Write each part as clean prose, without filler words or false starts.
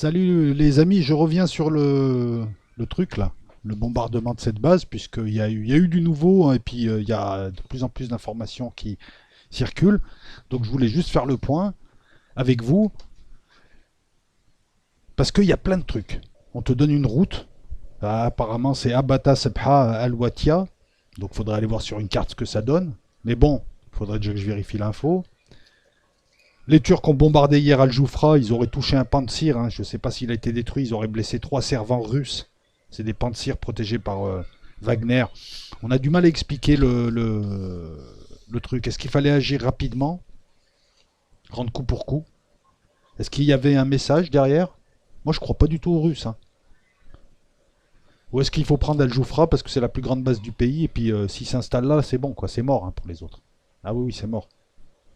Salut les amis, je reviens sur le truc là, le bombardement de cette base, puisqu'il y a eu du nouveau hein, et puis il y a de plus en plus d'informations qui circulent. Donc je voulais juste faire le point avec vous, parce qu'il y a plein de trucs. On te donne une route, ah, apparemment c'est Abata Sebha Al Watia, donc faudrait aller voir sur une carte ce que ça donne. Mais bon, faudrait déjà que je vérifie l'info. Les Turcs ont bombardé hier Al-Joufra, ils auraient touché un pantsir, hein, je ne sais pas s'il a été détruit, ils auraient blessé 3 servants russes. C'est des pantsirs protégés par Wagner. On a du mal à expliquer le truc. Est-ce qu'il fallait agir rapidement, rendre coup pour coup? Est-ce qu'il y avait un message derrière? Moi je crois pas du tout aux Russes. Hein. Ou est-ce qu'il faut prendre Al-Joufra parce que c'est la plus grande base du pays et puis s'il s'installe là, c'est bon, quoi, c'est mort hein, pour les autres. Ah oui, oui, c'est mort.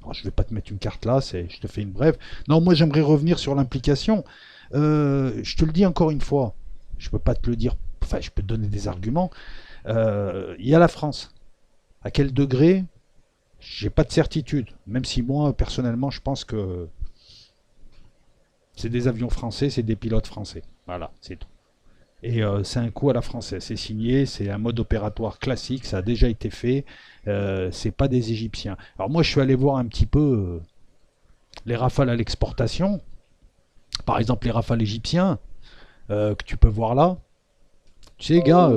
Alors, je vais pas te mettre une carte là, je te fais une brève. Non, moi j'aimerais revenir sur l'implication. Je te le dis encore une fois, je peux pas te le dire, enfin je peux te donner des arguments. Il y a la France. À quel degré? J'ai pas de certitude. Même si moi personnellement je pense que c'est des avions français, c'est des pilotes français. Voilà, c'est tout. Et c'est un coup à la française. C'est signé, c'est un mode opératoire classique, ça a déjà été fait. C'est pas des Égyptiens. Alors moi je suis allé voir un petit peu les rafales à l'exportation. Par exemple, les rafales égyptiens que tu peux voir là. Tu sais, gars,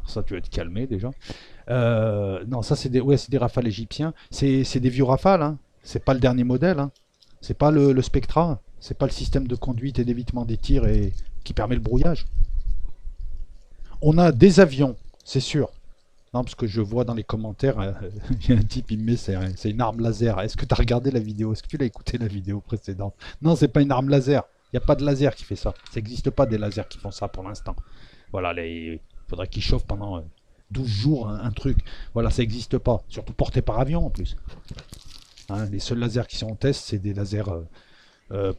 ça tu vas te calmer déjà. Non, ça c'est des rafales égyptiens. C'est des vieux rafales. Hein. C'est pas le dernier modèle. Hein. C'est pas le Spectra. C'est pas le système de conduite et d'évitement des tirs qui permet le brouillage. On a des avions, c'est sûr. Non, parce que je vois dans les commentaires, il y a un type, il me met, c'est une arme laser. Est-ce que tu as regardé la vidéo? Est-ce que tu l'as écouté la vidéo précédente? Non, c'est pas une arme laser. Il n'y a pas de laser qui fait ça. Ça n'existe pas des lasers qui font ça pour l'instant. Voilà, il faudrait qu'ils chauffent pendant 12 jours un truc. Voilà, ça n'existe pas. Surtout porté par avion en plus. Hein, les seuls lasers qui sont en test, c'est des lasers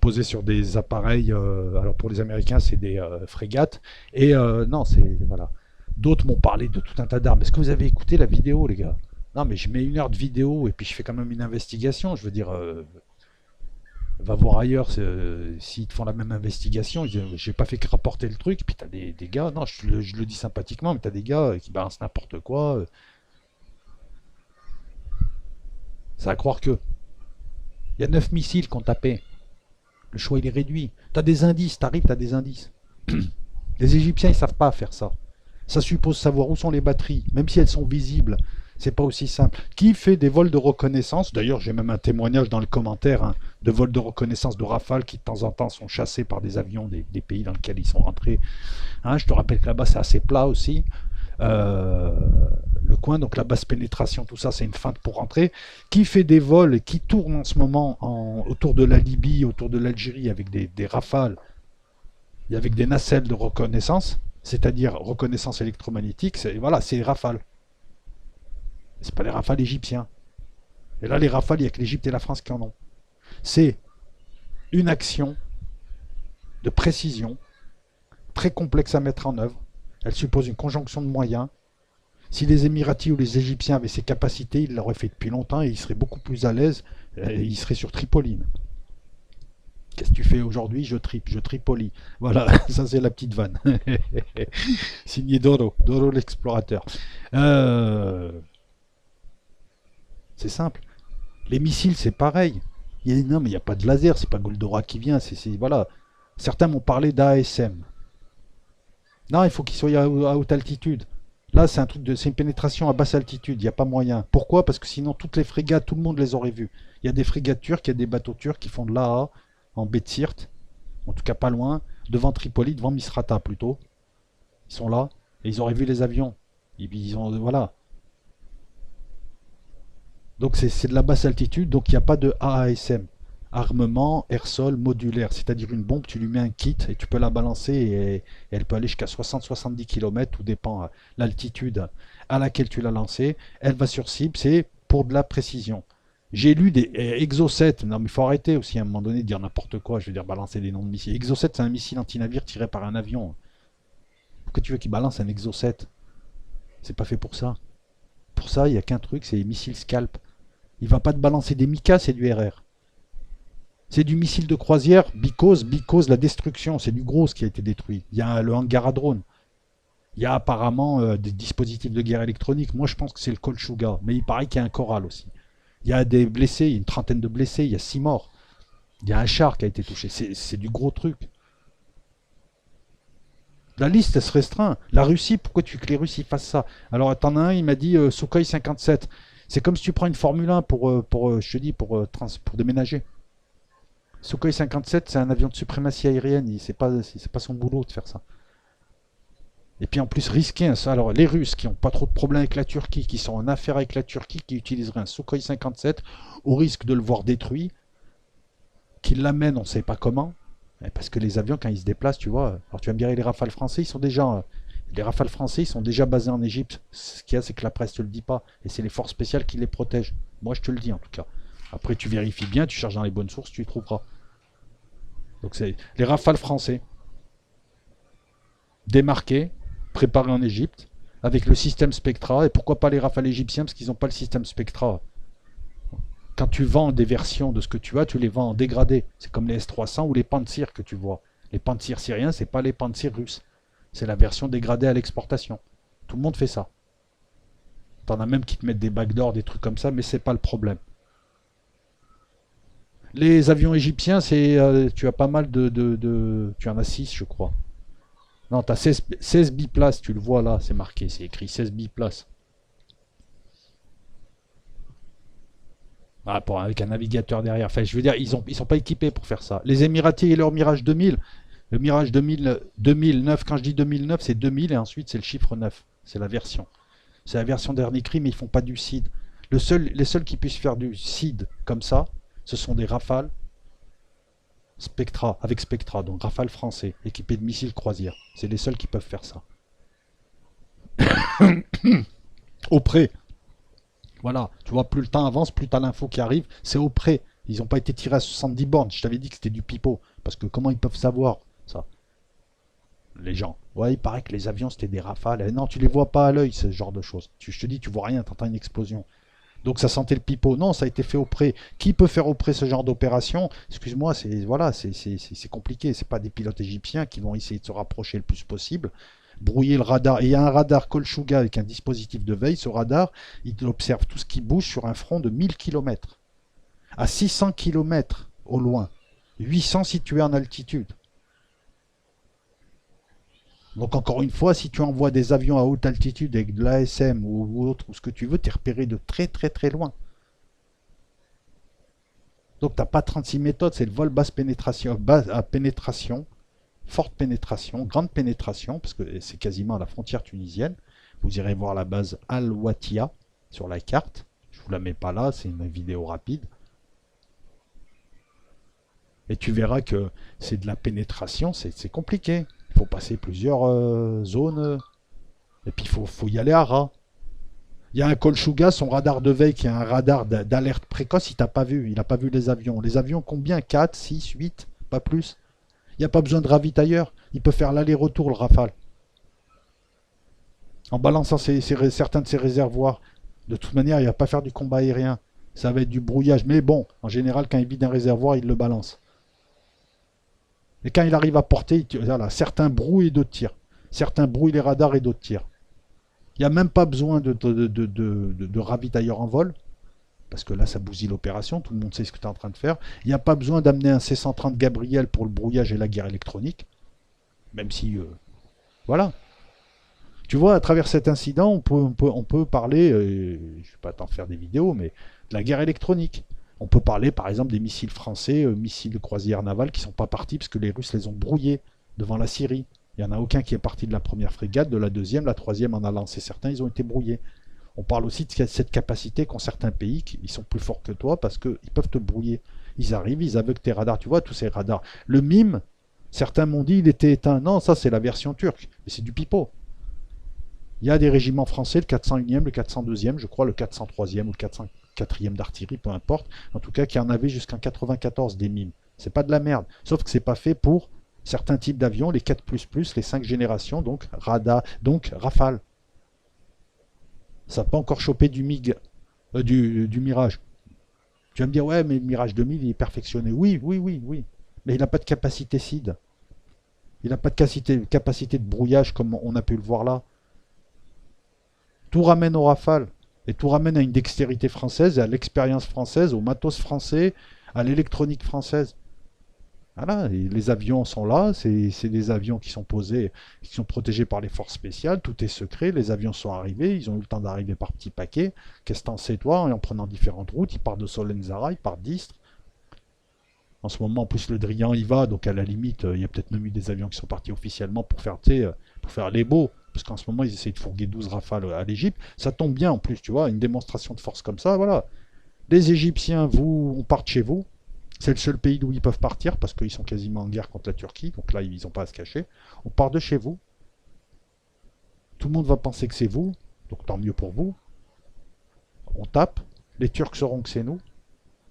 posés sur des appareils. Alors pour les Américains, c'est des frégates. Et non, c'est. Voilà. D'autres m'ont parlé de tout un tas d'armes. Est-ce que vous avez écouté la vidéo, les gars? Non, mais je mets 1 heure de vidéo et puis je fais quand même une investigation. Je veux dire, va voir ailleurs s'ils te font la même investigation. J'ai pas fait que rapporter le truc. Puis t'as des gars, non, je le dis sympathiquement, mais t'as des gars qui balancent n'importe quoi. C'est à croire que. Il y a 9 missiles qu'on tapé. Le choix il est réduit. T'as des indices, t'arrives, t'as des indices. Les Égyptiens ils savent pas faire ça. Ça suppose savoir où sont les batteries, même si elles sont visibles. C'est pas aussi simple. Qui fait des vols de reconnaissance? D'ailleurs, j'ai même un témoignage dans le commentaire hein, de vols de reconnaissance de Rafale qui de temps en temps sont chassés par des avions des pays dans lesquels ils sont rentrés. Hein, je te rappelle que là-bas c'est assez plat aussi. Euh, le coin, donc la basse pénétration, tout ça, c'est une feinte pour rentrer. Qui fait des vols et qui tourne en ce moment autour de la Libye, autour de l'Algérie avec des rafales et avec des nacelles de reconnaissance, c'est-à-dire reconnaissance électromagnétique, voilà, c'est les rafales. C'est pas les rafales égyptiens. Et là, les rafales, il n'y a que l'Égypte et la France qui en ont. C'est une action de précision très complexe à mettre en œuvre. Elle suppose une conjonction de moyens. Si les Émiratis ou les Égyptiens avaient ces capacités, ils l'auraient fait depuis longtemps et ils seraient beaucoup plus à l'aise. Ils seraient sur Tripoline. Qu'est-ce que tu fais aujourd'hui? Je tripolie. Voilà, ça c'est la petite vanne. Signé Doro l'explorateur. Euh, c'est simple. Les missiles, c'est pareil. Non, mais il n'y a pas de laser, c'est pas Goldorak qui vient. Voilà. Certains m'ont parlé d'ASM. Non, il faut qu'il soit à haute altitude. Là, c'est une pénétration à basse altitude. Il n'y a pas moyen. Pourquoi? Parce que sinon, toutes les frégates, tout le monde les aurait vues. Il y a des frégates turques, il y a des bateaux turcs qui font de l'AA en baie de Sirte, en tout cas pas loin, devant Tripoli, devant Misrata plutôt. Ils sont là et ils auraient vu les avions. Ils ont, voilà. Donc c'est de la basse altitude, donc il n'y a pas de AASM. Armement air-sol modulaire, c'est-à-dire une bombe, tu lui mets un kit et tu peux la balancer et elle peut aller jusqu'à 60-70 km, tout dépend l'altitude à laquelle tu l'as lancée. Elle va sur cible, c'est pour de la précision. J'ai lu des Exocet, non mais il faut arrêter aussi à un moment donné de dire n'importe quoi, je veux dire balancer des noms de missiles. Exocet c'est un missile anti-navire tiré par un avion. Pourquoi tu veux qu'il balance un Exocet? C'est pas fait pour ça. Pour ça, il n'y a qu'un truc, c'est les missiles Scalp. Il va pas te balancer des Mika, c'est du RR. C'est du missile de croisière, because la destruction, c'est du gros ce qui a été détruit. Il y a le hangar à drone. Il y a apparemment des dispositifs de guerre électronique. Moi, je pense que c'est le Kolchuga. Mais il paraît qu'il y a un Coral aussi. Il y a des blessés, il y a une trentaine de blessés, il y a 6 morts. Il y a un char qui a été touché. C'est du gros truc. La liste, elle se restreint. La Russie, pourquoi tu veux que les Russes ils fassent ça? Alors, t'en as un, il m'a dit Sukhoi 57. C'est comme si tu prends une Formule 1 je te dis, pour déménager. Sukhoi 57, c'est un avion de suprématie aérienne. C'est pas son boulot de faire ça. Et puis en plus, risquer ça. Alors, les Russes qui n'ont pas trop de problèmes avec la Turquie, qui sont en affaire avec la Turquie, qui utiliseraient un Sukhoi 57, au risque de le voir détruit, qu'ils l'amènent, on ne sait pas comment. Parce que les avions, quand ils se déplacent, tu vois. Alors, tu vas me dire, les Rafales français, ils sont déjà. Les Rafales français, ils sont déjà basés en Égypte. Ce qu'il y a, c'est que la presse ne te le dit pas. Et c'est les forces spéciales qui les protègent. Moi, je te le dis en tout cas. Après, tu vérifies bien, tu cherches dans les bonnes sources, tu y trouveras. Donc, c'est les Rafales français. Démarqués, préparés en Égypte, avec le système Spectra. Et pourquoi pas les Rafales égyptiens? Parce qu'ils n'ont pas le système Spectra. Quand tu vends des versions de ce que tu as, tu les vends en dégradé. C'est comme les S300 ou les Pantsir que tu vois. Les Pantsir syriens, c'est pas les Pantsir russes. C'est la version dégradée à l'exportation. Tout le monde fait ça. T'en as même qui te mettent des backdoors, des trucs comme ça, mais c'est pas le problème. Les avions égyptiens, tu as pas mal tu en as 6, je crois. Non, tu as 16 biplaces, tu le vois là, c'est marqué, c'est écrit 16 biplaces. Ah, avec un navigateur derrière. Enfin, je veux dire, ils sont pas équipés pour faire ça. Les Émiratis et leur Mirage 2000, le Mirage 2000, 2009, quand je dis 2009, c'est 2000 et ensuite c'est le chiffre 9. C'est la version. C'est la version dernier cri, mais ils font pas du SID. Les seuls qui puissent faire du SID comme ça, ce sont des Rafales Spectra, avec Spectra, donc Rafale français, équipés de missiles croisière. C'est les seuls qui peuvent faire ça. Au près. Voilà, tu vois, plus le temps avance, plus tu as l'info qui arrive, c'est au près. Ils n'ont pas été tirés à 70 bornes, je t'avais dit que c'était du pipeau. Parce que comment ils peuvent savoir ça? Les gens. Ouais, il paraît que les avions c'était des rafales. Et non, tu les vois pas à l'œil, ce genre de choses. Je te dis, tu vois rien, tu entends une explosion. Donc ça sentait le pipeau. Non, ça a été fait au près. Qui peut faire au près ce genre d'opération? Excuse-moi, c'est compliqué. C'est pas des pilotes égyptiens qui vont essayer de se rapprocher le plus possible, brouiller le radar. Et il y a un radar Kolchuga avec un dispositif de veille. Ce radar, il observe tout ce qui bouge sur un front de 1000 km. À 600 km au loin. 800 situés en altitude. Donc encore une fois, si tu envoies des avions à haute altitude avec de l'ASM ou autre, ou ce que tu veux, tu es repéré de très très très loin. Donc tu n'as pas 36 méthodes, c'est le vol basse pénétration, basse à pénétration, forte pénétration, grande pénétration, parce que c'est quasiment à la frontière tunisienne. Vous irez voir la base Al-Watia sur la carte. Je ne vous la mets pas là, c'est une vidéo rapide. Et tu verras que c'est de la pénétration, c'est compliqué. Il faut passer plusieurs zones. Et puis il faut y aller à ras. Il y a un Kolchuga, son radar de veille, qui est un radar d'alerte précoce, il t'a pas vu. Il n'a pas vu les avions. Les avions, combien? 4, 6, 8, pas plus. Il n'y a pas besoin de ravitailleur. Il peut faire l'aller-retour, le Rafale. En balançant certains de ses réservoirs. De toute manière, il ne va pas faire du combat aérien. Ça va être du brouillage. Mais bon, en général, quand il vide un réservoir, il le balance. Et quand il arrive à porter, voilà, certains brouillent et d'autres tirent. Certains brouillent les radars et d'autres tirent. Il n'y a même pas besoin de ravitailleur en vol, parce que là, ça bousille l'opération, tout le monde sait ce que tu es en train de faire. Il n'y a pas besoin d'amener un C-130 Gabriel pour le brouillage et la guerre électronique, même si... voilà. Tu vois, à travers cet incident, on peut parler, je ne vais pas t'en faire des vidéos, mais de la guerre électronique. On peut parler par exemple des missiles français, missiles de croisière navale qui ne sont pas partis parce que les Russes les ont brouillés devant la Syrie. Il n'y en a aucun qui est parti de la première frégate, de la deuxième, la troisième en a lancé certains, ils ont été brouillés. On parle aussi de cette capacité qu'ont certains pays, ils sont plus forts que toi parce qu'ils peuvent te brouiller. Ils arrivent, ils aveuglent tes radars, tu vois, tous ces radars. Le MIM, certains m'ont dit il était éteint. Non, ça c'est la version turque, mais c'est du pipeau. Il y a des régiments français, le 401e, le 402e, je crois, le 403e ou le 404e d'artillerie, peu importe. En tout cas, qui en avait jusqu'en 94 des mimes. C'est pas de la merde. Sauf que c'est pas fait pour certains types d'avions, les 4++, les 5 générations, donc Radar, donc Rafale. Ça n'a pas encore chopé du MiG, du Mirage. Tu vas me dire, ouais, mais le Mirage 2000, il est perfectionné. Oui, oui, oui, oui. Mais il n'a pas de capacité SID. Il n'a pas de capacité de brouillage comme on a pu le voir là. Tout ramène au Rafale. Et tout ramène à une dextérité française et à l'expérience française, au matos français, à l'électronique française. Voilà, et les avions sont là, c'est des avions qui sont posés, qui sont protégés par les forces spéciales, tout est secret, les avions sont arrivés, ils ont eu le temps d'arriver par petits paquets. Qu'est-ce que t'en sais toi? Et en prenant différentes routes, ils partent de Solenzara, ils partent d'Istres. En ce moment, en plus, le Drian y va, donc à la limite, il y a peut-être même eu des avions qui sont partis officiellement pour faire les beaux. Parce qu'en ce moment, ils essayent de fourguer 12 rafales à l'Égypte. Ça tombe bien en plus, tu vois, une démonstration de force comme ça, voilà. Les Égyptiens, vous, on part de chez vous. C'est le seul pays d'où ils peuvent partir parce qu'ils sont quasiment en guerre contre la Turquie. Donc là, ils n'ont pas à se cacher. On part de chez vous. Tout le monde va penser que c'est vous. Donc tant mieux pour vous. On tape. Les Turcs sauront que c'est nous.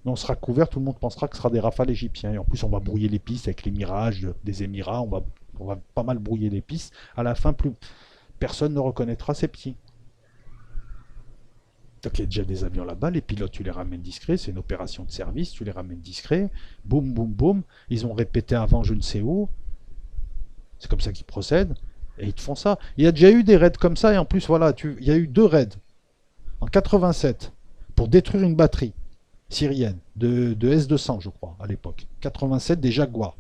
Mais on sera couvert. Tout le monde pensera que ce sera des rafales égyptiens. Et en plus, on va brouiller les pistes avec les mirages des Émirats. On va pas mal brouiller les pistes. À la fin, plus personne ne reconnaîtra ces petits. Donc il y a déjà des avions là-bas, les pilotes tu les ramènes discrets, c'est une opération de service, tu les ramènes discrets, boum boum boum, ils ont répété avant je ne sais où, c'est comme ça qu'ils procèdent, et ils te font ça. Il y a déjà eu des raids comme ça, et en plus voilà, il y a eu 2 raids en 87 pour détruire une batterie syrienne de S-200 je crois à l'époque, 87 des Jaguars.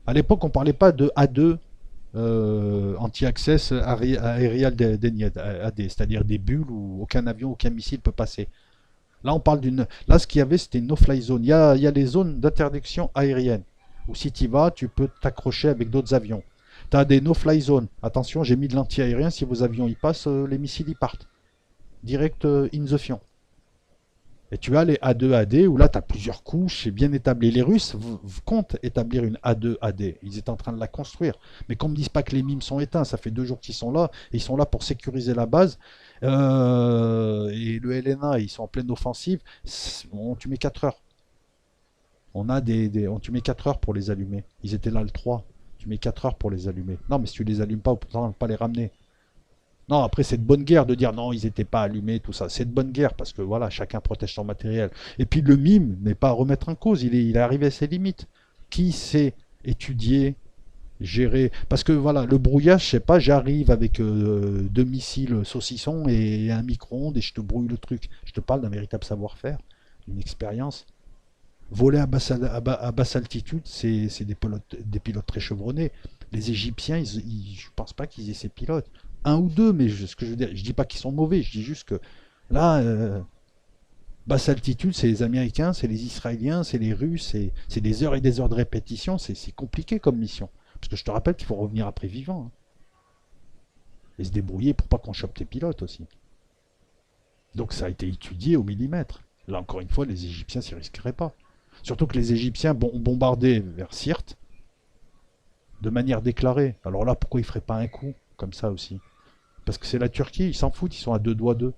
À l'époque on parlait pas de A2 anti-access aérial denied, AD, c'est-à-dire des bulles où aucun avion, aucun missile peut passer. Là, on parle d'une. Là, ce qu'il y avait, c'était une no-fly zone. Il y a les zones d'interdiction aérienne où si tu y vas, tu peux t'accrocher avec d'autres avions. Tu as des no-fly zones. Attention, j'ai mis de l'anti-aérien. Si vos avions y passent, les missiles y partent. Direct in the fion. Et tu as les A2 AD où là tu as plusieurs couches, c'est bien établi. Les Russes comptent établir une A2 AD. Ils étaient en train de la construire. Mais qu'on ne me dise pas que les mimes sont éteints, ça fait 2 jours qu'ils sont là. Et ils sont là pour sécuriser la base. Et le LNA, ils sont en pleine offensive. Tu mets 4 heures. Tu mets 4 heures pour les allumer. Ils étaient là le 3. Tu mets 4 heures pour les allumer. Non, mais si tu les allumes pas, pourtant, pas les ramener. Non, après, c'est de bonne guerre de dire non, ils n'étaient pas allumés, tout ça. C'est de bonne guerre parce que voilà, chacun protège son matériel. Et puis le mime n'est pas à remettre en cause, il est arrivé à ses limites. Qui sait étudier, gérer? Parce que voilà, le brouillage, je sais pas, j'arrive avec 2 missiles saucissons et un micro-ondes et je te brouille le truc. Je te parle d'un véritable savoir-faire, d'une expérience. Voler à basse altitude, c'est des pilotes très chevronnés. Les Égyptiens, je pense pas qu'ils aient ces pilotes. Un ou deux, mais ce que je veux dire, je dis pas qu'ils sont mauvais, je dis juste que là, basse altitude, c'est les Américains, c'est les Israéliens, c'est les Russes, c'est des heures et des heures de répétition, c'est compliqué comme mission. Parce que je te rappelle qu'il faut revenir après vivant. Hein. Et se débrouiller pour pas qu'on chope tes pilotes aussi. Donc ça a été étudié au millimètre. Là encore une fois, les Égyptiens s'y risqueraient pas. Surtout que les Égyptiens ont bombardé vers Sirte de manière déclarée. Alors là, pourquoi ils feraient pas un coup comme ça aussi? Parce que c'est la Turquie, ils s'en foutent, ils sont à 2 doigts d'eux.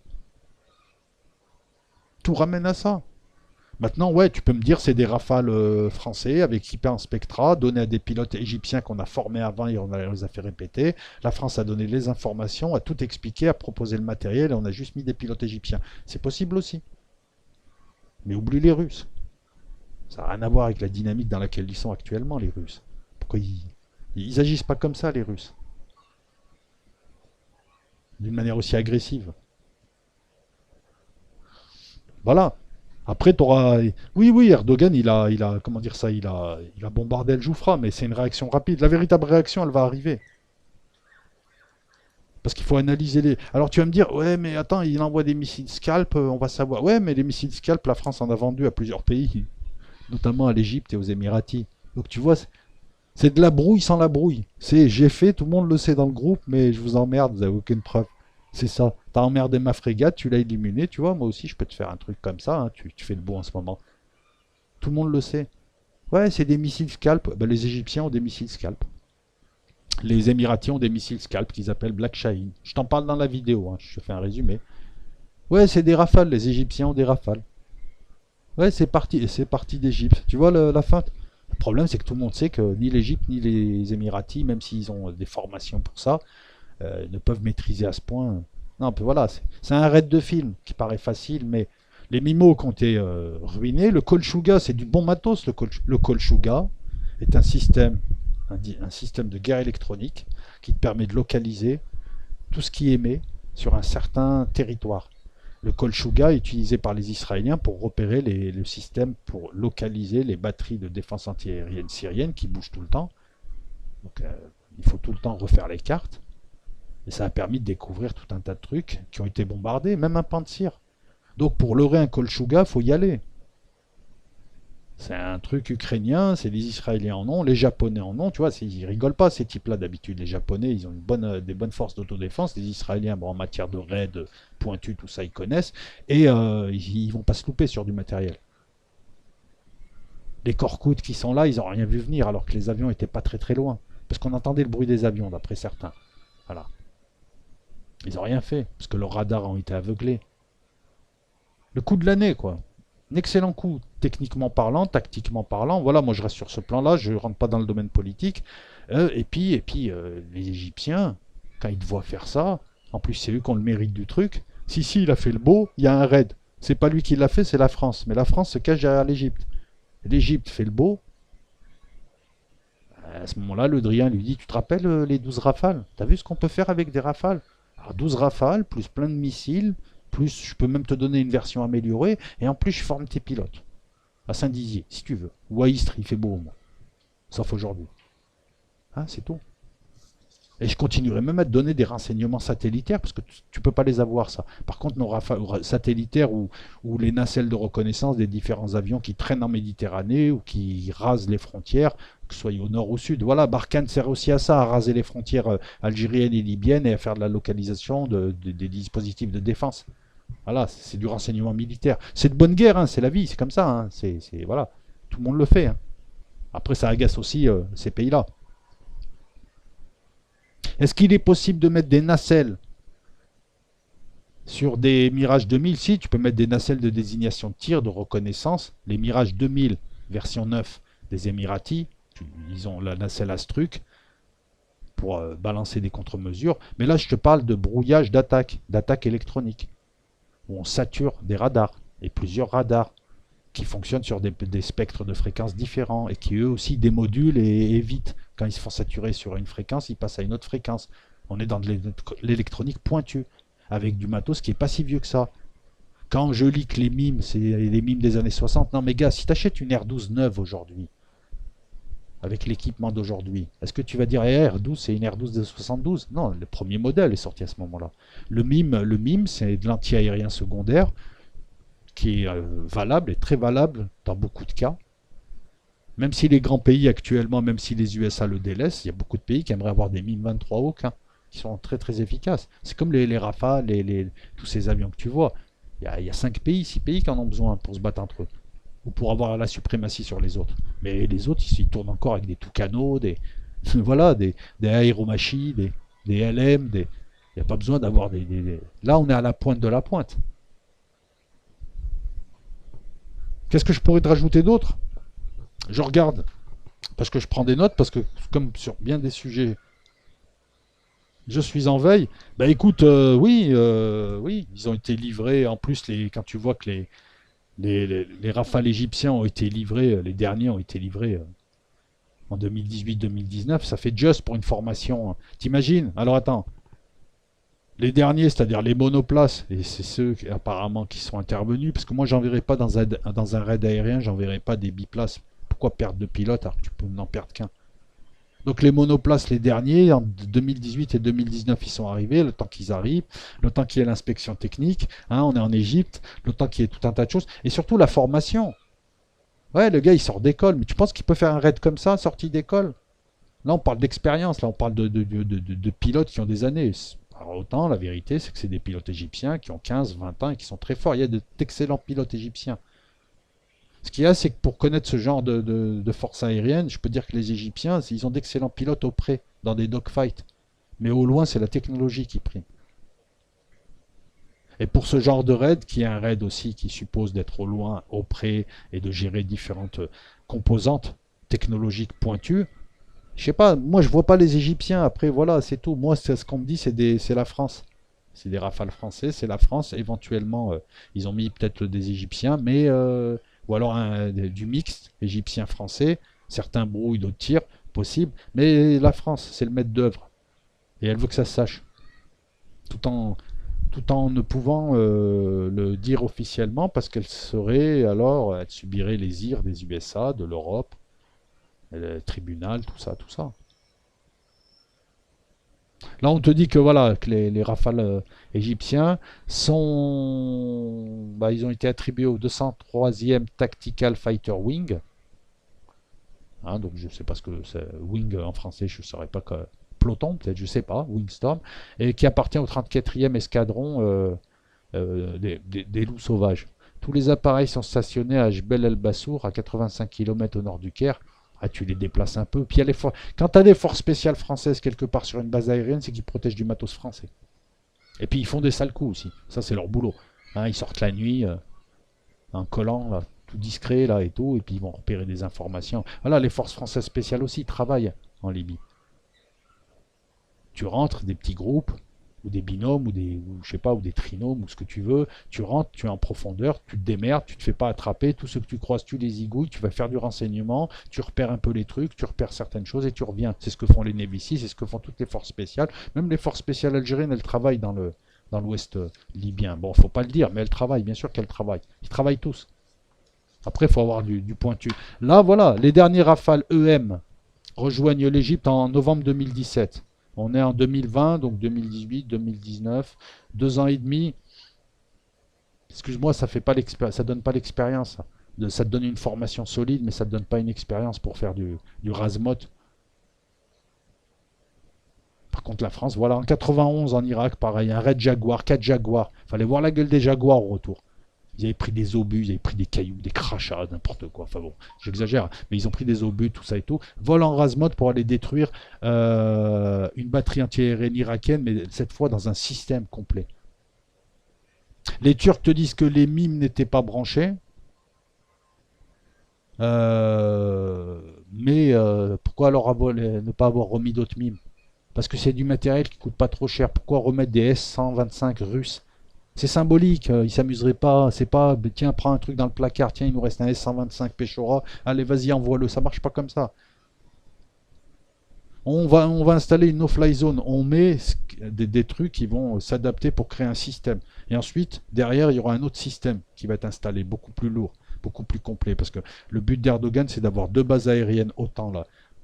Tout ramène à ça. Maintenant, ouais, tu peux me dire c'est des rafales français avec hyper en Spectra, donnés à des pilotes égyptiens qu'on a formés avant et on les a fait répéter. La France a donné les informations, a tout expliqué, a proposé le matériel et on a juste mis des pilotes égyptiens. C'est possible aussi. Mais oublie les Russes. Ça n'a rien à voir avec la dynamique dans laquelle ils sont actuellement, les Russes. Pourquoi ils agissent pas comme ça, les Russes? D'une manière aussi agressive. Voilà. Après, tu auras. Oui, oui, Erdogan, comment dire ça, il a bombardé El Joufra, mais c'est une réaction rapide. La véritable réaction, elle va arriver. Parce qu'il faut analyser les. Alors tu vas me dire, ouais, mais attends, il envoie des missiles Scalp, on va savoir. Ouais, mais les missiles Scalp, la France en a vendu à plusieurs pays, notamment à l'Égypte et aux Émiratis. Donc tu vois, c'est de la brouille sans la brouille. C'est j'ai fait, tout le monde le sait dans le groupe, mais je vous emmerde, vous n'avez aucune preuve. C'est ça. T'as emmerdé ma frégate, tu l'as éliminée, tu vois, moi aussi je peux te faire un truc comme ça, hein, tu fais le beau en ce moment. Tout le monde le sait. Ouais, c'est des missiles Scalp. Ben, les Égyptiens ont des missiles Scalp. Les Émiratis ont des missiles Scalp qu'ils appellent Black Shaheen. Je t'en parle dans la vidéo, hein, je te fais un résumé. Ouais, c'est des rafales, les Égyptiens ont des rafales. Ouais, c'est parti, et c'est parti d'Égypte. Tu vois la fin? Le problème, c'est que tout le monde sait que ni l'Égypte ni les Émiratis, même s'ils ont des formations pour ça, ne peuvent maîtriser à ce point. Non, puis voilà, c'est un raid de film qui paraît facile, mais Les Mimos qui ont été ruinés. Le Kolchouga, c'est du bon matos. Le Kolchouga est un système de guerre électronique qui te permet de localiser tout ce qui émet sur un certain territoire. Le Kolchouga est utilisé par les Israéliens pour repérer le système, pour localiser les batteries de défense antiaérienne syrienne qui bougent tout le temps. Donc il faut tout le temps refaire les cartes. Et ça a permis de découvrir tout un tas de trucs qui ont été bombardés, même un Pantsir. Donc pour leurrer un Kolchouga, il faut y aller. C'est un truc ukrainien, c'est les Israéliens en ont, les Japonais en ont, tu vois, ils rigolent pas ces types-là d'habitude. Les Japonais, ils ont des bonnes forces d'autodéfense, les Israéliens, bon, en matière de raids, pointus, tout ça, ils connaissent, et ils vont pas se louper sur du matériel. Les Korkoutes qui sont là, ils ont rien vu venir, alors que les avions étaient pas très très loin, parce qu'on entendait le bruit des avions, d'après certains. Voilà. Ils ont rien fait, parce que leurs radars ont été aveuglés. Le coup de l'année, quoi. Un excellent coup, techniquement parlant, tactiquement parlant. Voilà, moi je reste sur ce plan-là, je ne rentre pas dans le domaine politique. Les Égyptiens, quand ils te voient faire ça, en plus c'est eux qui ont le mérite du truc. Si, il a fait le beau, il y a un raid. C'est pas lui qui l'a fait, c'est la France. Mais la France se cache derrière l'Égypte. L'Égypte fait le beau. À ce moment-là, le Drian lui dit, tu te rappelles les 12 rafales? T'as vu ce qu'on peut faire avec des rafales? Alors 12 rafales, plus plein de missiles, plus je peux même te donner une version améliorée, et en plus je forme tes pilotes. À Saint-Dizier, si tu veux. Ou à Istres, il fait beau au moins. Sauf aujourd'hui. Hein, c'est tout. Et je continuerai même à te donner des renseignements satellitaires, parce que tu peux pas les avoir, ça. Par contre, nos rafales satellitaires ou les nacelles de reconnaissance des différents avions qui traînent en Méditerranée ou qui rasent les frontières, que ce soit au nord ou au sud. Voilà, Barkhane sert aussi à ça, à raser les frontières algériennes et libyennes et à faire de la localisation des dispositifs de défense. Voilà, c'est du renseignement militaire. C'est de bonne guerre, hein, c'est la vie, c'est comme ça. Hein, voilà, tout le monde le fait. Hein. Après, ça agace aussi ces pays-là. Est-ce qu'il est possible de mettre des nacelles sur des Mirage 2000? Si, tu peux mettre des nacelles de désignation de tir, de reconnaissance. Les Mirage 2000, version 9 des Émiratis, ils ont la nacelle Astruc pour balancer des contre-mesures. Mais là, je te parle de brouillage d'attaque électronique, où on sature des radars, et plusieurs radars, qui fonctionnent sur des spectres de fréquences différents, et qui eux aussi démodulent et évitent. Quand ils se font saturer sur une fréquence, ils passent à une autre fréquence. On est dans de l'électronique pointue, avec du matos qui n'est pas si vieux que ça. Quand je lis que les mimes, c'est les mimes des années 60, non mais gars, si tu achètes une R12 neuve aujourd'hui, avec l'équipement d'aujourd'hui, est-ce que tu vas dire R12 c'est une R12 de 72? Non, le premier modèle est sorti à ce moment-là. Le mime c'est de l'anti-aérien secondaire, qui est valable et très valable dans beaucoup de cas. Même si les grands pays actuellement, même si les USA le délaissent, il y a beaucoup de pays qui aimeraient avoir des MiM 23 Hawk, hein, qui sont très très efficaces. C'est comme les Rafales, tous ces avions que tu vois. Il y a 5 pays, 6 pays qui en ont besoin pour se battre entre eux, ou pour avoir la suprématie sur les autres. Mais les autres, ils tournent encore avec des Tucano, voilà, des aéromachis, des LM, il n'y a pas besoin d'avoir Là, on est à la pointe de la pointe. Qu'est-ce que je pourrais te rajouter d'autre? Je regarde, parce que je prends des notes, parce que comme sur bien des sujets, je suis en veille. Bah écoute, oui, ils ont été livrés. En plus, quand tu vois que les Rafales égyptiens ont été livrés, les derniers ont été livrés en 2018-2019, ça fait juste pour une formation. Hein. T'imagines? Alors attends, les derniers, c'est-à-dire les monoplaces, et c'est ceux apparemment qui sont intervenus, parce que moi j'enverrai pas dans un raid aérien, j'enverrai pas des biplaces. Pourquoi perdre de pilotes alors que tu peux n'en perdre qu'un? Donc les monoplaces, les derniers, en 2018 et 2019, ils sont arrivés, le temps qu'ils arrivent, le temps qu'il y ait l'inspection technique, hein, on est en Égypte, le temps qu'il y ait tout un tas de choses, et surtout la formation. Ouais, le gars il sort d'école, mais tu penses qu'il peut faire un raid comme ça, sorti d'école? Là on parle d'expérience, là on parle de pilotes qui ont des années. Alors autant, la vérité, c'est que c'est des pilotes égyptiens qui ont 15, 20 ans et qui sont très forts. Il y a d'excellents pilotes égyptiens. Ce qu'il y a, c'est que pour connaître ce genre de force aérienne, je peux dire que les Égyptiens, ils ont d'excellents pilotes au près, dans des dogfights. Mais au loin, c'est la technologie qui prime. Et pour ce genre de raid, qui est un raid aussi qui suppose d'être au loin, au près, et de gérer différentes composantes technologiques pointues, je sais pas, moi je vois pas les Égyptiens, après voilà, c'est tout. Moi, c'est ce qu'on me dit, c'est la France. C'est des Rafales français, c'est la France. Éventuellement, ils ont mis peut-être des Égyptiens, mais ou alors du mixte égyptien-français. Certains brouillent, d'autres tirent, possible. Mais la France, c'est le maître d'œuvre. Et elle veut que ça se sache. Tout en, tout en ne pouvant le dire officiellement, parce qu'elle serait alors, elle subirait les ires des USA, de l'Europe, le tribunal, tout ça, tout ça. Là, on te dit que voilà, que les Rafales égyptiens sont, bah, ils ont été attribués au 203e Tactical Fighter Wing. Hein, donc je ne sais pas ce que c'est. Wing en français, je ne saurais pas que. Peloton, peut-être, je ne sais pas, Wingstorm, et qui appartient au 34e escadron des loups sauvages. Tous les appareils sont stationnés à Jbel El Bassour, à 85 km au nord du Caire. Ah, tu les déplaces un peu. Puis quand tu as des forces spéciales françaises quelque part sur une base aérienne, c'est qu'ils protègent du matos français. Et puis ils font des sales coups aussi. Ça, c'est leur boulot. Hein, ils sortent la nuit, en collant, là, tout discret, là, et tout, et puis ils vont repérer des informations. Voilà, les forces françaises spéciales aussi travaillent en Libye. Tu rentres, des petits groupes, ou des binômes, ou je sais pas, ou des trinômes, ou ce que tu veux. Tu rentres, tu es en profondeur, tu te démerdes, tu te fais pas attraper. Tout ce que tu croises, tu les zigouilles, tu vas faire du renseignement, tu repères un peu les trucs, tu repères certaines choses et tu reviens. C'est ce que font les Navy Seals, c'est ce que font toutes les forces spéciales. Même les forces spéciales algériennes, elles travaillent dans l'ouest libyen. Bon, faut pas le dire, mais elles travaillent, bien sûr qu'elles travaillent. Ils travaillent tous. Après, il faut avoir du pointu. Là, voilà, les derniers Rafales EM rejoignent l'Égypte en novembre 2017. On est en 2020, donc 2018, 2019, 2 ans et demi. Excuse-moi, ça donne pas l'expérience. Ça te donne une formation solide, mais ça te donne pas une expérience pour faire du Razmot. Par contre, la France, voilà, en 91 en Irak, pareil, un Red Jaguar, 4 Jaguars. Fallait voir la gueule des Jaguars au retour. Ils avaient pris des obus, ils avaient pris des cailloux, des crachats, n'importe quoi. Enfin bon, j'exagère, mais ils ont pris des obus, tout ça et tout. Vol en Razmod pour aller détruire une batterie antiaérienne irakienne, mais cette fois dans un système complet. Les Turcs te disent que les mimes n'étaient pas branchés, mais pourquoi alors ne pas avoir remis d'autres mimes? Parce que c'est du matériel qui coûte pas trop cher. Pourquoi remettre des S-125 russes? C'est symbolique, ils s'amuseraient pas, c'est pas, tiens, prends un truc dans le placard, tiens, il nous reste un S-125 Peshora, allez, vas-y, envoie-le, ça marche pas comme ça. On va installer une no-fly zone, on met des trucs qui vont s'adapter pour créer un système. Et ensuite, derrière, il y aura un autre système qui va être installé, beaucoup plus lourd, beaucoup plus complet, parce que le but d'Erdogan, c'est d'avoir 2 bases aériennes autant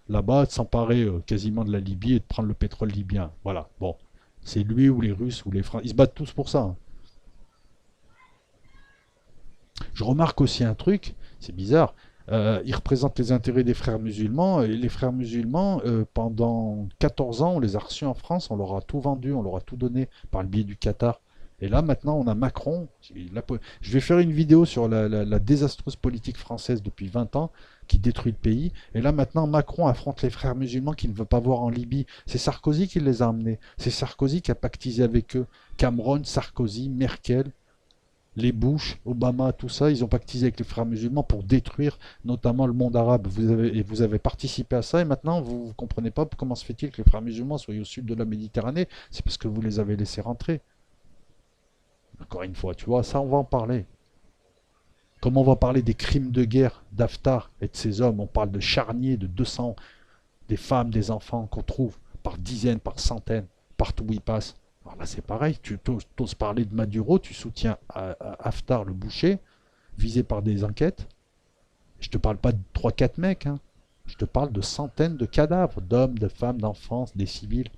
là-bas, de s'emparer quasiment de la Libye et de prendre le pétrole libyen. Voilà, bon, c'est lui ou les Russes ou les Français, ils se battent tous pour ça, hein. Je remarque aussi un truc, c'est bizarre, ils représentent les intérêts des frères musulmans, et les frères musulmans, pendant 14 ans, on les a reçus en France, on leur a tout vendu, on leur a tout donné par le biais du Qatar. Et là, maintenant, on a Macron. Je vais faire une vidéo sur la désastreuse politique française depuis 20 ans qui détruit le pays. Et là, maintenant, Macron affronte les frères musulmans qu'il ne veut pas voir en Libye. C'est Sarkozy qui les a emmenés. C'est Sarkozy qui a pactisé avec eux. Cameron, Sarkozy, Merkel, les Bush, Obama, tout ça, ils ont pactisé avec les frères musulmans pour détruire notamment le monde arabe. Vous avez participé à ça et maintenant vous ne comprenez pas comment se fait-il que les frères musulmans soient au sud de la Méditerranée. C'est parce que vous les avez laissés rentrer. Encore une fois, tu vois, ça on va en parler. Comme on va parler des crimes de guerre d'Haftar et de ses hommes, on parle de charniers de 200, des femmes, des enfants qu'on trouve par dizaines, par centaines, partout où ils passent. Alors là, c'est pareil, tu oses parler de Maduro, tu soutiens Haftar, le boucher, visé par des enquêtes. Je te parle pas de 3 4 mecs, hein. Je te parle de centaines de cadavres, d'hommes, de femmes, d'enfants, des civils.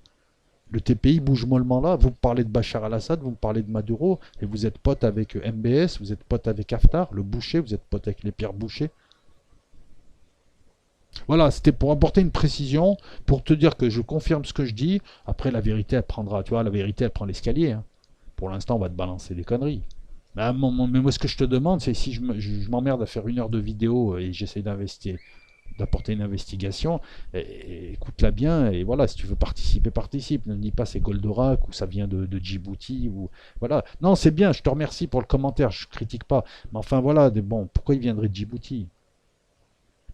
Le TPI bouge mollement là. Vous me parlez de Bachar al-Assad, vous me parlez de Maduro, et vous êtes pote avec MBS, vous êtes pote avec Haftar, le boucher, vous êtes pote avec les Pierre Boucher. Voilà, c'était pour apporter une précision, pour te dire que je confirme ce que je dis. Après, la vérité, elle prendra, tu vois, la vérité, elle prend l'escalier, hein. Pour l'instant, on va te balancer des conneries. Mais moi, ce que je te demande, c'est si je m'emmerde à faire 1 heure de vidéo et j'essaie d'apporter une investigation, écoute-la bien, et voilà, si tu veux participer, participe. Ne dis pas c'est Goldorak ou ça vient de Djibouti, ou voilà. Non, c'est bien, je te remercie pour le commentaire, je critique pas. Mais enfin, voilà, bon, pourquoi il viendrait de Djibouti?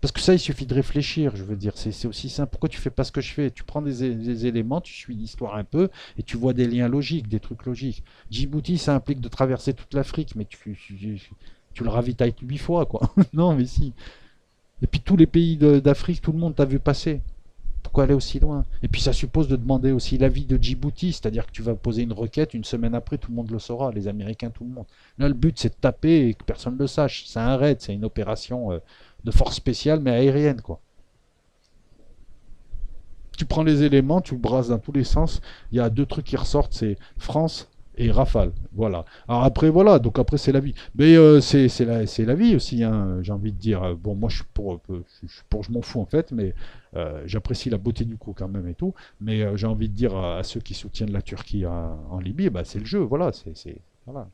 Parce que ça, il suffit de réfléchir, je veux dire, c'est aussi simple. Pourquoi tu fais pas ce que je fais? Tu prends des éléments, tu suis l'histoire un peu, et tu vois des liens logiques, des trucs logiques. Djibouti, ça implique de traverser toute l'Afrique, mais tu le ravitailles 8 fois, quoi. Non, mais si. Et puis tous les pays d'Afrique, tout le monde t'a vu passer. Pourquoi aller aussi loin? Et puis ça suppose de demander aussi l'avis de Djibouti, c'est-à-dire que tu vas poser une requête, une semaine après, tout le monde le saura, les Américains, tout le monde. Là, le but, c'est de taper et que personne ne le sache. C'est un raid, c'est une opération de force spéciale, mais aérienne, quoi. Tu prends les éléments, tu brasses dans tous les sens. Il y a deux trucs qui ressortent, c'est France et Rafale. Voilà. Alors après, voilà, donc après, c'est la vie. Mais c'est la vie aussi, hein, j'ai envie de dire. Bon, moi, je m'en fous en fait, mais j'apprécie la beauté du coup quand même et tout. Mais j'ai envie de dire à ceux qui soutiennent la Turquie en Libye, bah, c'est le jeu, voilà. Voilà.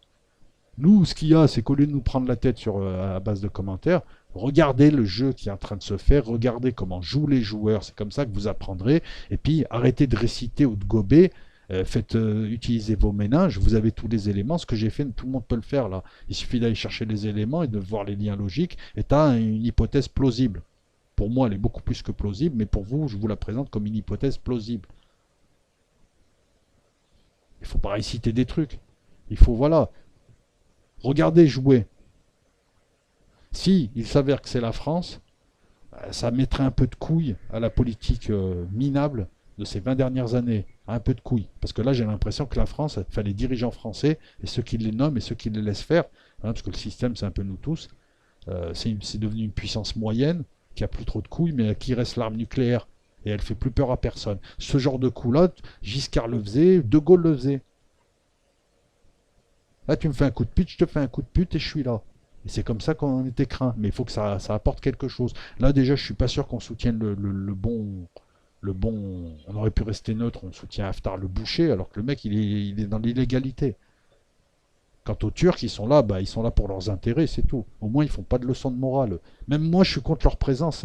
Nous, ce qu'il y a, c'est qu'au lieu de nous prendre la tête à base de commentaires, regardez le jeu qui est en train de se faire, regardez comment jouent les joueurs, c'est comme ça que vous apprendrez, et puis arrêtez de réciter ou de gober, faites utiliser vos méninges, vous avez tous les éléments, ce que j'ai fait, tout le monde peut le faire là. Il suffit d'aller chercher les éléments et de voir les liens logiques, et tu as une hypothèse plausible. Pour moi, elle est beaucoup plus que plausible, mais pour vous, je vous la présente comme une hypothèse plausible. Il faut pas réciter des trucs. Il faut, voilà, regardez jouer. Si il s'avère que c'est la France, ça mettrait un peu de couille à la politique minable de ces 20 dernières années. Un peu de couille. Parce que là, j'ai l'impression que la France, enfin les dirigeants français, et ceux qui les nomment et ceux qui les laissent faire, hein, parce que le système, c'est un peu nous tous, c'est devenu une puissance moyenne, qui a plus trop de couilles, mais qui reste l'arme nucléaire. Et elle fait plus peur à personne. Ce genre de coup-là, Giscard le faisait, De Gaulle le faisait. Là, tu me fais un coup de pute, je te fais un coup de pute et je suis là. Et c'est comme ça qu'on était craint. Mais il faut que ça apporte quelque chose. Là, déjà, je suis pas sûr qu'on soutienne le bon. Le bon. On aurait pu rester neutre, on soutient Haftar le boucher, alors que le mec, il est dans l'illégalité. Quant aux Turcs, ils sont là, bah, ils sont là pour leurs intérêts, c'est tout. Au moins, ils font pas de leçons de morale. Même moi, je suis contre leur présence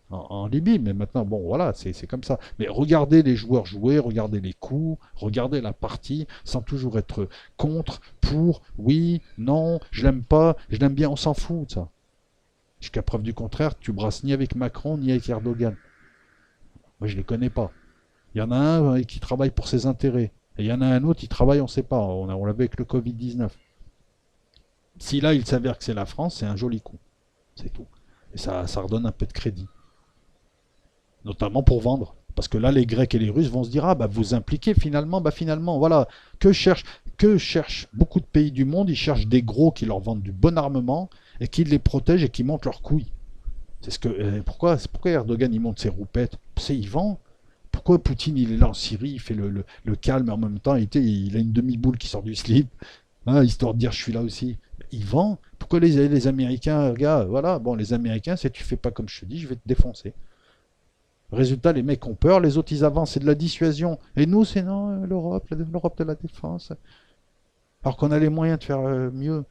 en Libye, mais maintenant, bon, voilà, c'est comme ça. Mais regardez les joueurs jouer, regardez les coups, regardez la partie, sans toujours être contre, pour, oui, non, je l'aime pas, je l'aime bien, on s'en fout de ça. Jusqu'à preuve du contraire, tu brasses ni avec Macron, ni avec Erdogan. Moi, je les connais pas. Il y en a un qui travaille pour ses intérêts. Et il y en a un autre qui travaille, on ne sait pas. On l'avait avec le Covid-19. Si là, il s'avère que c'est la France, c'est un joli coup. C'est tout. Et ça redonne un peu de crédit. Notamment pour vendre. Parce que là, les Grecs et les Russes vont se dire, ah bah vous impliquez finalement, bah finalement, voilà, que cherchent beaucoup de pays du monde, ils cherchent des gros qui leur vendent du bon armement et qui les protègent et qui montent leurs couilles. Pourquoi Erdogan il monte ses roupettes? C'est il vend. Pourquoi Poutine il est là en Syrie, il fait le calme et en même temps il a une demi-boule qui sort du slip, hein, histoire de dire je suis là aussi. Il vend. Pourquoi les Américains, regarde, voilà, bon les Américains, c'est tu fais pas comme je te dis, je vais te défoncer. Résultat, les mecs ont peur, les autres ils avancent, c'est de la dissuasion. Et nous, c'est non, l'Europe de la défense. Alors qu'on a les moyens de faire mieux.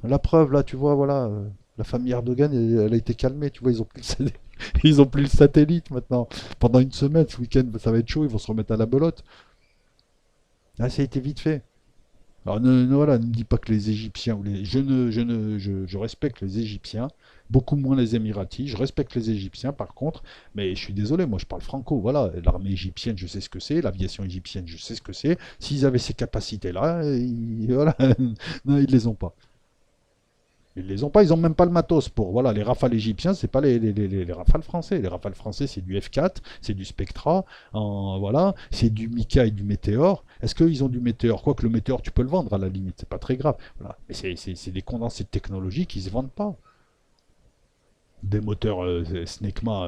La preuve, là, tu vois, voilà, la famille Erdogan, elle a été calmée, tu vois, ils ont plus le satellite maintenant. Pendant une semaine, ce week-end, ça va être chaud, ils vont se remettre à la belote. Ah, ça a été vite fait. Alors voilà, ne me dis pas que les Égyptiens ou les. Je respecte les Égyptiens, beaucoup moins les Émiratis. Je respecte les Égyptiens par contre, mais je suis désolé, moi je parle franco. Voilà, l'armée égyptienne, je sais ce que c'est, l'aviation égyptienne, je sais ce que c'est. S'ils avaient ces capacités-là, voilà, non, ils les ont pas. Ils les ont pas, ils ont même pas le matos pour. Voilà, les rafales égyptiens, c'est pas les rafales français. Les rafales français, c'est du F4, c'est du Spectra, voilà, c'est du Mika et du Météor. Est-ce qu'ils ont du Météor? Quoique le Météor, tu peux le vendre à la limite, c'est pas très grave. Voilà. Mais c'est des condensés de technologie qui se vendent pas. Des moteurs Snecma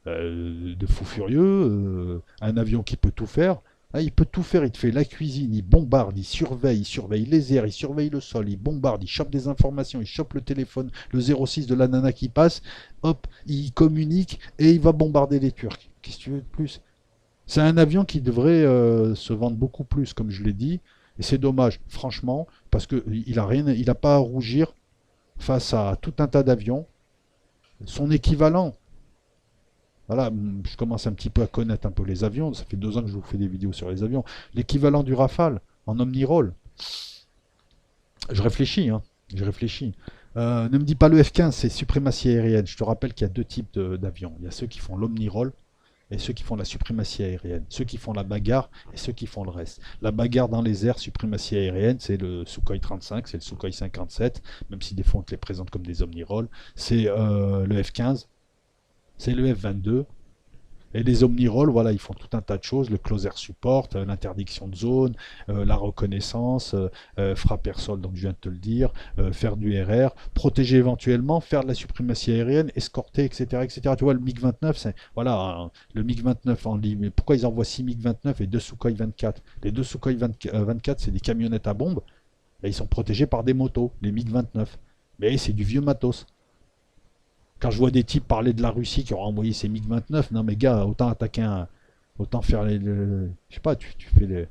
de fou furieux, un avion qui peut tout faire. Ah, il peut tout faire, il te fait la cuisine, il surveille les airs, il surveille le sol, il bombarde, il chope des informations, il chope le téléphone, le 06 de la nana qui passe, hop, il communique et il va bombarder les Turcs. Qu'est-ce que tu veux de plus? C'est un avion qui devrait se vendre beaucoup plus, comme je l'ai dit, et c'est dommage, franchement, parce qu'il a rien, il a pas à rougir face à tout un tas d'avions. Son équivalent, voilà, je commence un petit peu à connaître un peu les avions. Ça fait 2 ans que je vous fais des vidéos sur les avions. L'équivalent du Rafale en omni-roll. Je réfléchis, hein. Je réfléchis. Ne me dis pas le F-15, c'est suprématie aérienne. Je te rappelle qu'il y a deux types d'avions. Il y a ceux qui font l'omniroll et ceux qui font la suprématie aérienne. Ceux qui font la bagarre et ceux qui font le reste. La bagarre dans les airs, suprématie aérienne, c'est le Sukhoi 35, c'est le Sukhoi 57, même si des fois on te les présente comme des omnirolls. C'est le F-15, c'est le F-22. Et les omnirolls, voilà, ils font tout un tas de choses, le closer support, l'interdiction de zone, la reconnaissance, frappe air sol, donc je viens de te le dire, faire du RR, protéger éventuellement, faire de la suprématie aérienne, escorter, etc., etc. Tu vois, le MiG-29, c'est, voilà, le MiG-29 en ligne. Mais pourquoi ils envoient 6 MiG-29 et 2 Sukhoi 24? Les 2 Sukhoi 24, c'est des camionnettes à bombe, et ils sont protégés par des motos, les MiG-29. Mais c'est du vieux matos. Quand je vois des types parler de la Russie qui aura envoyé ses MiG-29, non mais gars, autant attaquer un. Autant faire je sais pas, tu fais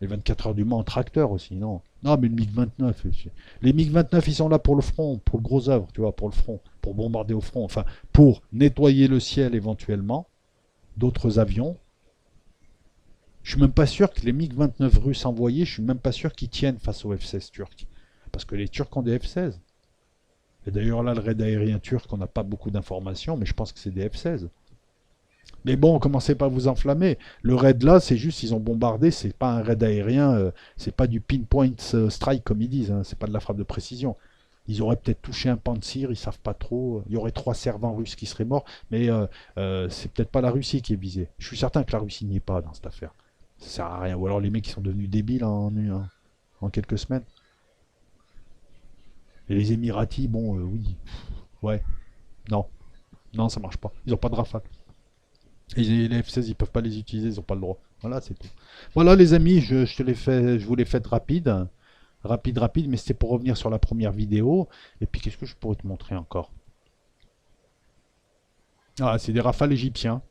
les 24 heures du Mans en tracteur aussi, non? Non, mais le MiG-29. Les MiG-29, ils sont là pour le front, pour le gros œuvre, tu vois, pour le front, pour bombarder au front, enfin, pour nettoyer le ciel éventuellement, d'autres avions. Je suis même pas sûr que les MiG-29 russes envoyés, je suis même pas sûr qu'ils tiennent face aux F-16 turcs. Parce que les Turcs ont des F-16. Et d'ailleurs là, le raid aérien turc, on n'a pas beaucoup d'informations, mais je pense que c'est des F-16. Mais bon, commencez pas à vous enflammer. Le raid là, c'est juste, ils ont bombardé, c'est pas un raid aérien, c'est pas du pinpoint strike comme ils disent, hein, c'est pas de la frappe de précision. Ils auraient peut-être touché un Pantsir, ils savent pas trop. Il y aurait 3 servants russes qui seraient morts, mais c'est peut-être pas la Russie qui est visée. Je suis certain que la Russie n'y est pas dans cette affaire. Ça sert à rien. Ou alors les mecs qui sont devenus débiles en quelques semaines. Et les Émiratis, bon, oui, ouais, non, non, ça marche pas. Ils ont pas de rafale. Et les F-16, ils peuvent pas les utiliser, ils ont pas le droit. Voilà, c'est tout. Voilà, les amis, je te les fais, je vous les fais rapide, rapide, mais c'était pour revenir sur la première vidéo. Et puis, qu'est-ce que je pourrais te montrer encore? Ah, c'est des rafales égyptiens.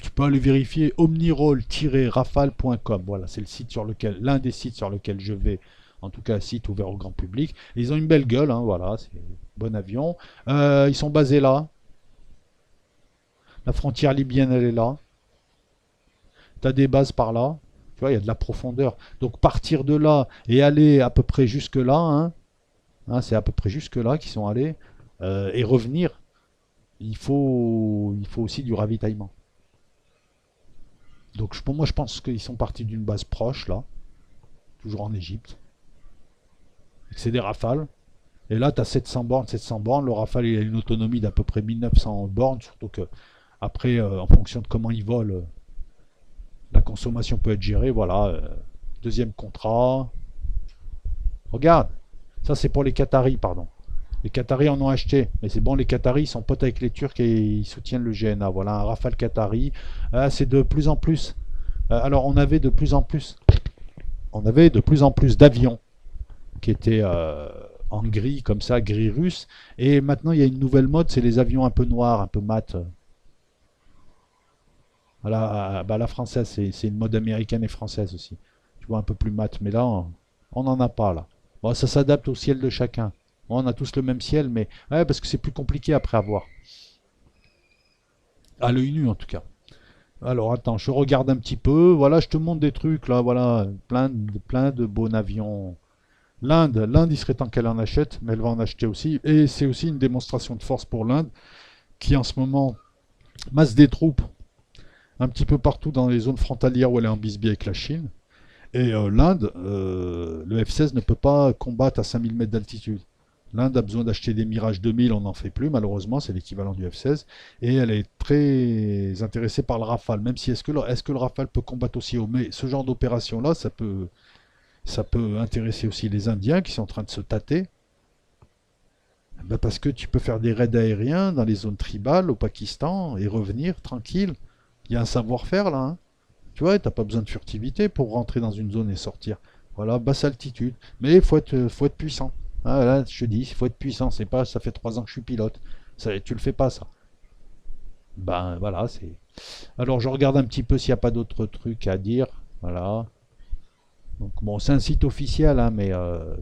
Tu peux aller vérifier omniroll-rafale.com. Voilà, c'est le site sur lequel, l'un des sites sur lequel je vais, en tout cas un site ouvert au grand public. Ils ont une belle gueule, hein, voilà, c'est un bon avion. Ils sont basés là. La frontière libyenne, elle est là. Tu as des bases par là. Tu vois, il y a de la profondeur. Donc partir de là et aller à peu près jusque là, hein, c'est à peu près jusque là qu'ils sont allés, et revenir, il faut aussi du ravitaillement. Donc pour moi, je pense qu'ils sont partis d'une base proche, là, toujours en Égypte. C'est des rafales. Et là, tu as 700 bornes, 700 bornes. Le Rafale, il a une autonomie d'à peu près 1900 bornes, surtout que après, en fonction de comment ils volent, la consommation peut être gérée. Voilà. Deuxième contrat. Regarde, ça c'est pour les Qataris, pardon. Les Qataris en ont acheté, mais c'est bon, les Qataris ils sont potes avec les Turcs et ils soutiennent le GNA. Voilà, un Rafale Qatari. C'est de plus en plus. Alors on avait de plus en plus d'avions qui étaient en gris, comme ça, gris russe. Et maintenant, il y a une nouvelle mode, c'est les avions un peu noirs, un peu mat. Voilà, bah, la française, c'est une mode américaine et française aussi. Tu vois, un peu plus mat. Mais là, on n'en a pas, là. Bon, ça s'adapte au ciel de chacun. Bon, on a tous le même ciel, mais ouais, parce que c'est plus compliqué après à voir. À l'œil nu, en tout cas. Alors, attends, je regarde un petit peu. Voilà, je te montre des trucs, là, voilà. Plein de beaux avions. L'Inde, il serait temps qu'elle en achète, mais elle va en acheter aussi. Et c'est aussi une démonstration de force pour l'Inde, qui en ce moment masse des troupes un petit peu partout dans les zones frontalières où elle est en bisbille avec la Chine. Et l'Inde, le F-16 ne peut pas combattre à 5000 mètres d'altitude. L'Inde a besoin d'acheter des Mirage 2000, on n'en fait plus malheureusement, c'est l'équivalent du F-16. Et elle est très intéressée par le Rafale, même si est-ce que le Rafale peut combattre aussi haut. Mais ce genre d'opération-là, ça peut intéresser aussi les Indiens qui sont en train de se tâter. Ben parce que tu peux faire des raids aériens dans les zones tribales au Pakistan et revenir tranquille. Il y a un savoir-faire là, hein. Tu vois, t'as pas besoin de furtivité pour rentrer dans une zone et sortir. Voilà, basse altitude. Mais faut être puissant. Ah, là, je te dis, il faut être puissant. C'est pas, ça fait 3 ans que je suis pilote. Ça, tu le fais pas, ça. Ben voilà, c'est. Alors je regarde un petit peu s'il n'y a pas d'autres trucs à dire. Voilà. Donc bon, c'est un site officiel, hein, mais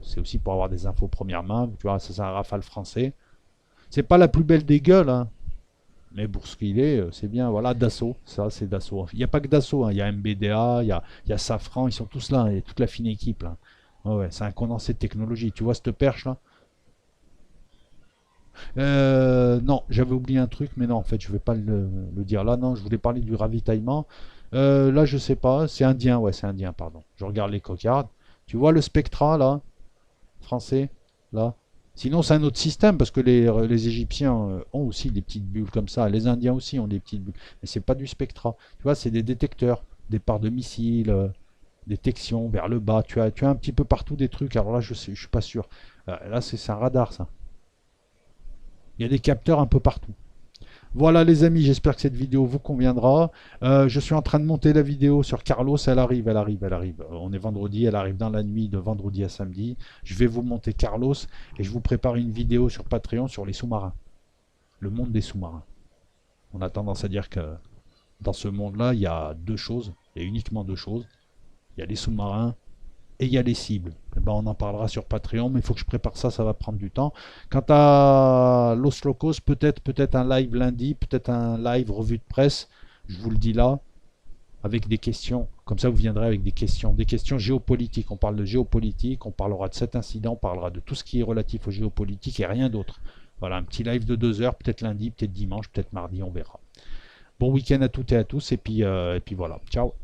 c'est aussi pour avoir des infos première main. Tu vois, ça c'est un Rafale français. C'est pas la plus belle des gueules, hein, mais pour ce qu'il est, c'est bien. Voilà, Dassault, ça c'est Dassault. Il n'y a pas que Dassault, hein, il y a MBDA, il y a Safran, ils sont tous là, il y a toute la fine équipe là. Ouais, ouais, c'est un condensé de technologie. Tu vois cette perche là? Non, j'avais oublié un truc, mais non, en fait, je vais pas le dire là. Non, je voulais parler du ravitaillement. Là, je sais pas. C'est indien, ouais, c'est indien, pardon. Je regarde les cocardes. Tu vois le Spectra là, français, là. Sinon, c'est un autre système parce que les Égyptiens ont aussi des petites bulles comme ça. Les Indiens aussi ont des petites bulles. Mais c'est pas du Spectra. Tu vois, c'est des détecteurs, des parts de missiles, détection vers le bas. Tu as un petit peu partout des trucs. Alors là, je suis pas sûr. Là, c'est un radar, ça. Il y a des capteurs un peu partout. Voilà les amis, j'espère que cette vidéo vous conviendra. Je suis en train de monter la vidéo sur Carlos, elle arrive, elle arrive, elle arrive. On est vendredi, elle arrive dans la nuit de vendredi à samedi. Je vais vous monter Carlos et je vous prépare une vidéo sur Patreon sur les sous-marins. Le monde des sous-marins. On a tendance à dire que dans ce monde-là, il y a deux choses, il y a uniquement deux choses. Il y a les sous-marins et il y a les cibles. Eh ben, on en parlera sur Patreon, mais il faut que je prépare ça, ça va prendre du temps. Quant à Los Locos, peut-être un live lundi, peut-être un live revue de presse, je vous le dis là, avec des questions. Comme ça, vous viendrez avec des questions géopolitiques. On parle de géopolitique, on parlera de cet incident, on parlera de tout ce qui est relatif aux géopolitiques et rien d'autre. Voilà, un petit live de 2 heures, peut-être lundi, peut-être dimanche, peut-être mardi, on verra. Bon week-end à toutes et à tous, et puis voilà. Ciao.